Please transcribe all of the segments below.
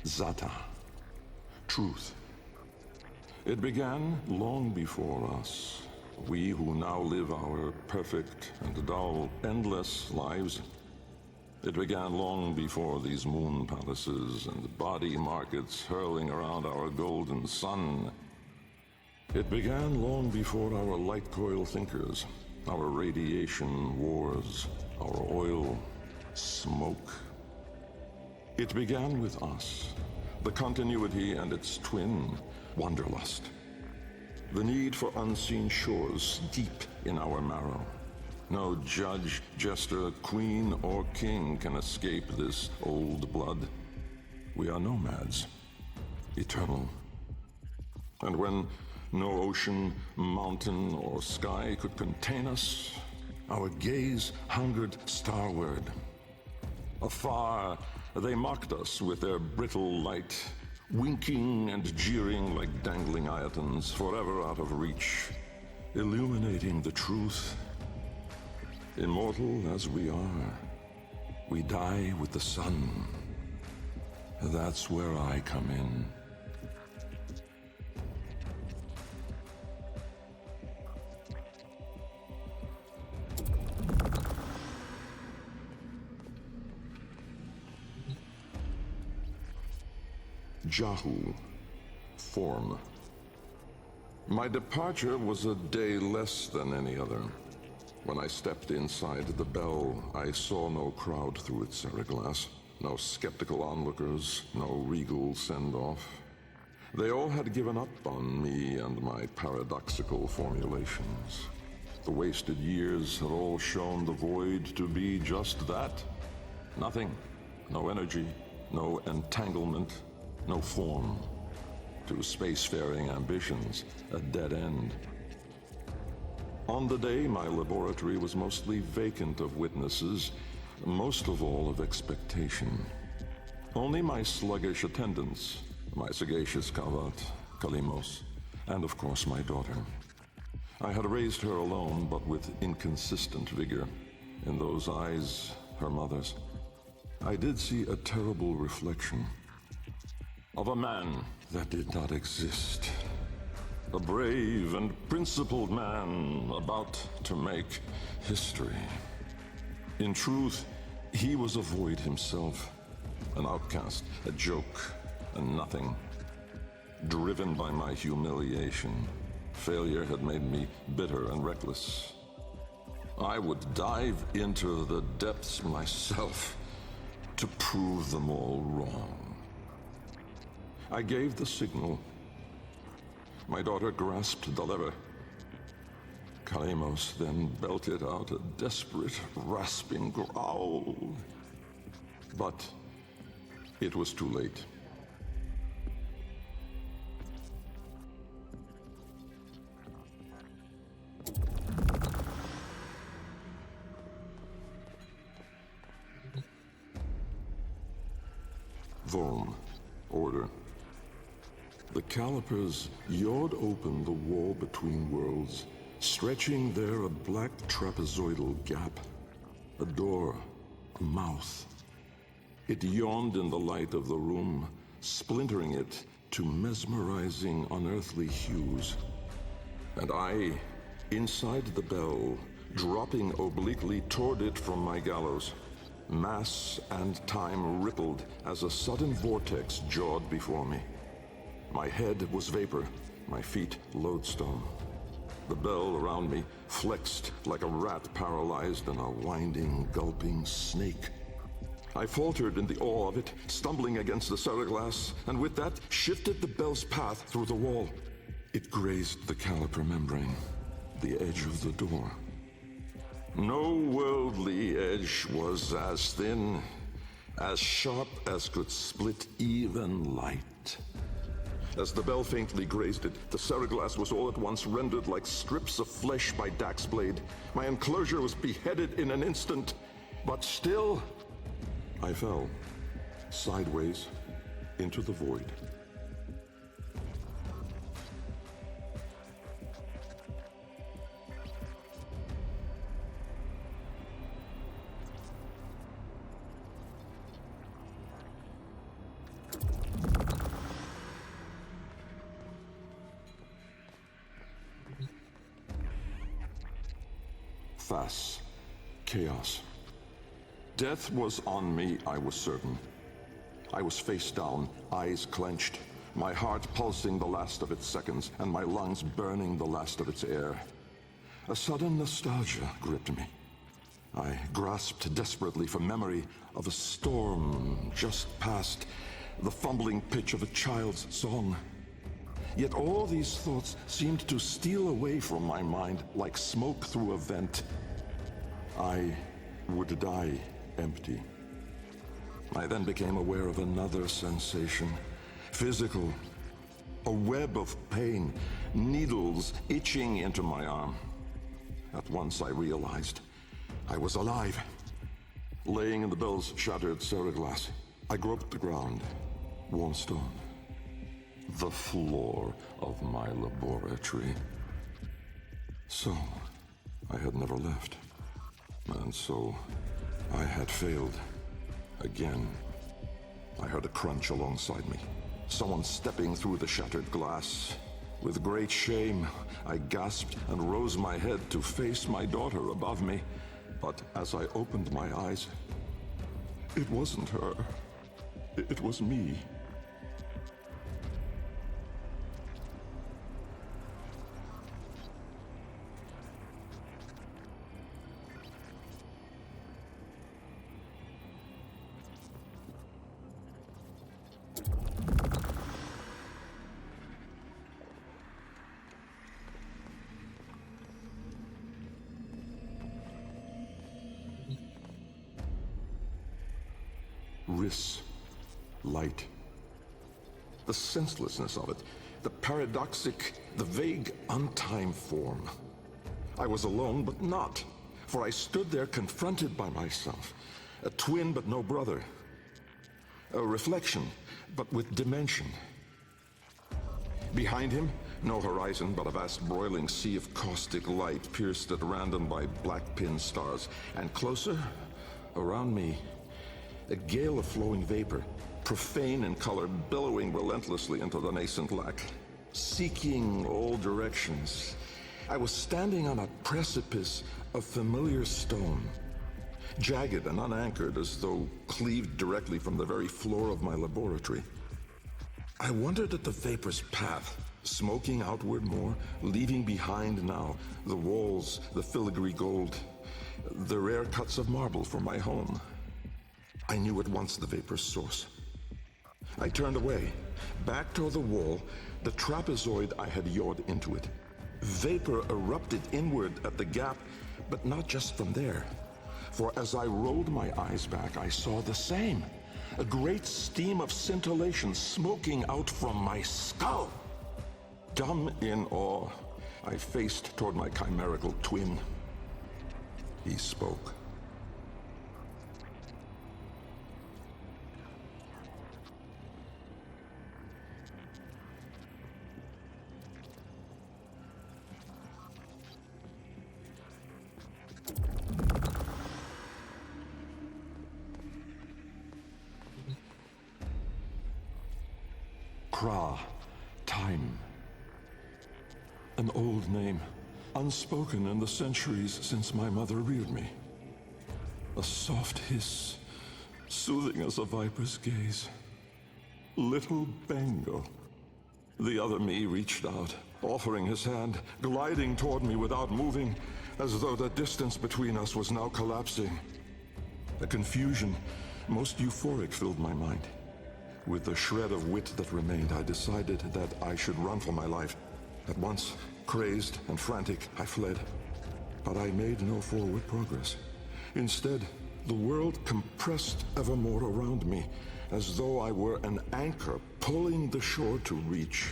Zata. Truth. It began long before us. We who now live our perfect and dull, endless lives. It began long before these moon palaces and body markets hurling around our golden sun. It began long before our light coil thinkers, our radiation wars, our oil, smoke. It began with us, the continuity and its twin, wanderlust. The need for unseen shores deep in our marrow. No judge, jester, queen, or king can escape this old blood. We are nomads, eternal. And when no ocean, mountain, or sky could contain us, our gaze hungered starward. Afar, they mocked us with their brittle light, winking and jeering like dangling Iotans, forever out of reach, illuminating the truth. Immortal as we are, we die with the sun. That's where I come in. Jahu, form. My departure was a day less than any other. When I stepped inside the bell, I saw no crowd through its seriglass, no skeptical onlookers, no regal send-off. They all had given up on me and my paradoxical formulations. The wasted years had all shown the void to be just that. Nothing. No energy, no entanglement, no form. To spacefaring ambitions, a dead end. On the day, my laboratory was mostly vacant of witnesses, most of all of expectation. Only my sluggish attendants, my sagacious Kavat, Kalimos, and of course my daughter. I had raised her alone, but with inconsistent vigor. In those eyes, her mother's, I did see a terrible reflection of a man that did not exist. A brave and principled man about to make history. In truth, he was a void himself, an outcast, a joke, a nothing. Driven by my humiliation, failure had made me bitter and reckless. I would dive into the depths myself to prove them all wrong. I gave the signal. My daughter grasped the lever. Kalemos then belted out a desperate, rasping growl. But it was too late. Vorm. Order. The calipers yawed open the wall between worlds, stretching there a black trapezoidal gap. A door, a mouth. It yawned in the light of the room, splintering it to mesmerizing, unearthly hues. And I, inside the bell, dropping obliquely toward it from my gallows. Mass and time rippled as a sudden vortex jawed before me. My head was vapor, my feet lodestone. The bell around me flexed like a rat paralyzed in a winding, gulping snake. I faltered in the awe of it, stumbling against the seriglass, and with that, shifted the bell's path through the wall. It grazed the caliper membrane, the edge of the door. No worldly edge was as thin, as sharp as could split even light. As the bell faintly grazed it, the seriglass was all at once rendered like strips of flesh by Dax's blade. My enclosure was beheaded in an instant, but still, I fell, sideways, into the void. Thas. Chaos. Death was on me, I was certain. I was face down, eyes clenched, my heart pulsing the last of its seconds, and my lungs burning the last of its air. A sudden nostalgia gripped me. I grasped desperately for memory of a storm just past, the fumbling pitch of a child's song. Yet all these thoughts seemed to steal away from my mind like smoke through a vent. I would die empty. I then became aware of another sensation, physical, a web of pain, needles itching into my arm. At once I realized I was alive. Laying in the bill's shattered ceraglass, I groped the ground, warm stone, the floor of my laboratory. So, I had never left. And so, I had failed. Again. I heard a crunch alongside me. Someone stepping through the shattered glass. With great shame, I gasped and rose my head to face my daughter above me. But as I opened my eyes, it wasn't her. It was me. Riss. Light. The senselessness of it. The paradoxic, the vague, untimed form. I was alone, but not. For I stood there confronted by myself. A twin, but no brother. A reflection, but with dimension. Behind him, no horizon, but a vast broiling sea of caustic light pierced at random by black pin stars. And closer, around me, a gale of flowing vapor, profane in color, billowing relentlessly into the nascent lack, seeking all directions. I was standing on a precipice of familiar stone, jagged and unanchored as though cleaved directly from the very floor of my laboratory. I wondered at the vapor's path, smoking outward more, leaving behind now the walls, the filigree gold, the rare cuts of marble for my home. I knew at once the vapor's source. I turned away, back toward the wall, the trapezoid I had yawed into it. Vapor erupted inward at the gap, but not just from there. For as I rolled my eyes back, I saw the same. A great steam of scintillation smoking out from my skull. Dumb in awe, I faced toward my chimerical twin. He spoke. Kra, time. An old name, unspoken in the centuries since my mother reared me. A soft hiss, soothing as a viper's gaze. Little Bengal. The other me reached out, offering his hand, gliding toward me without moving, as though the distance between us was now collapsing. A confusion, most euphoric, filled my mind. With the shred of wit that remained, I decided that I should run for my life. At once, crazed and frantic, I fled. But I made no forward progress. Instead, the world compressed ever more around me, as though I were an anchor pulling the shore to reach.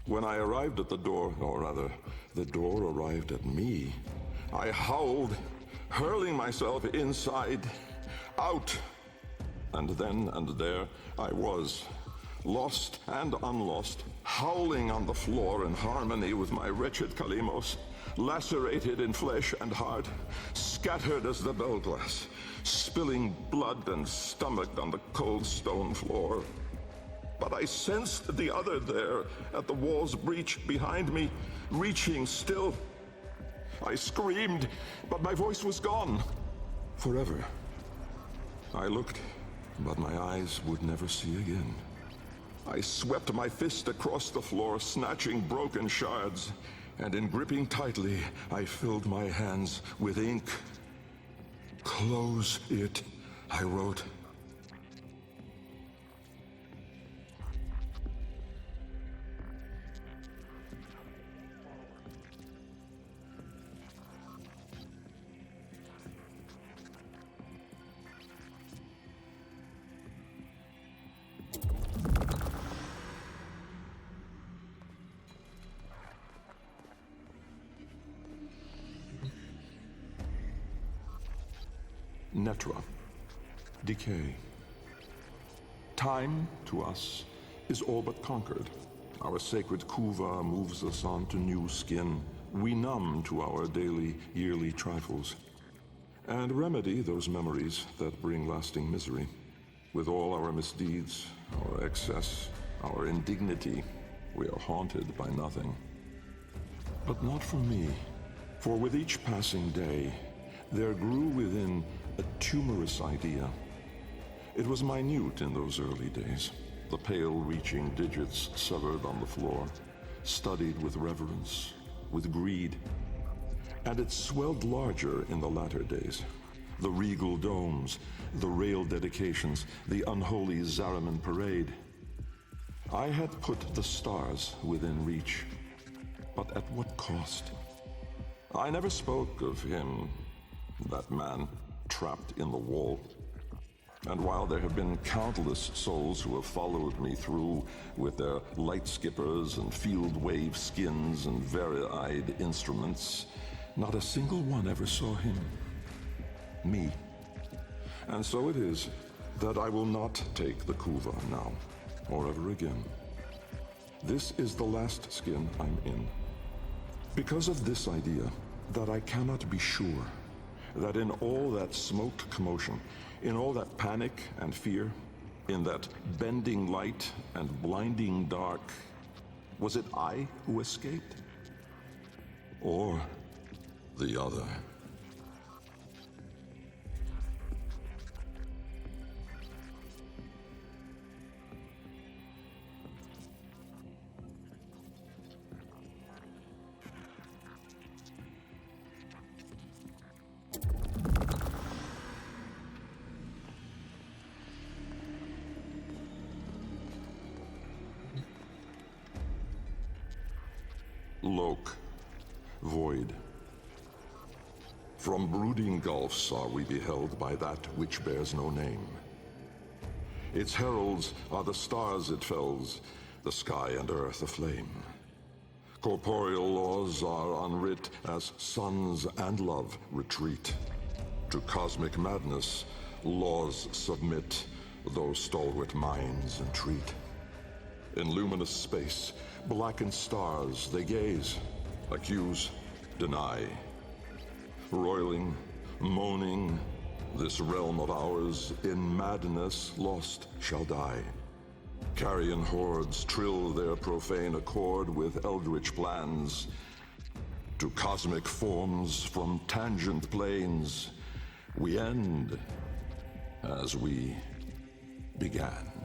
When I arrived at the door, or rather, the door arrived at me, I howled, hurling myself inside, out. And then and there I was, lost and unlost, howling on the floor in harmony with my wretched Kalimos, lacerated in flesh and heart, scattered as the bell glass, spilling blood and stomach on the cold stone floor. But I sensed the other there, at the wall's breach behind me, reaching still. I screamed, but my voice was gone. Forever. I looked, but my eyes would never see again. I swept my fist across the floor, snatching broken shards, and in gripping tightly, I filled my hands with ink. Close it, I wrote. Netra. Decay. Time, to us, is all but conquered. Our sacred kuva moves us on to new skin. We numb to our daily, yearly trifles, and remedy those memories that bring lasting misery. With all our misdeeds, our excess, our indignity, we are haunted by nothing. But not for me, for with each passing day, there grew within a tumorous idea. It was minute in those early days, the pale-reaching digits severed on the floor, studied with reverence, with greed. And it swelled larger in the latter days. The regal domes, the rail dedications, the unholy Zariman parade. I had put the stars within reach, but at what cost? I never spoke of him, that man, trapped in the wall. And while there have been countless souls who have followed me through with their light skippers and field wave skins and vari-eyed instruments, not a single one ever saw him. Me. And so it is that I will not take the kuva now, or ever again. This is the last skin I'm in. Because of this idea, that I cannot be sure that in all that smoked commotion, in all that panic and fear, in that bending light and blinding dark, was it I who escaped? Or the other? Lok, void. From brooding gulfs are we beheld by that which bears no name. Its heralds are the stars it fells, the sky and earth aflame. Corporeal laws are unwrit as suns and love retreat. To cosmic madness, laws submit, though stalwart minds entreat. In luminous space, blackened stars they gaze, accuse, deny. Roiling, moaning, this realm of ours in madness lost shall die. Carrion hordes trill their profane accord with eldritch plans. To cosmic forms from tangent planes, we end as we began.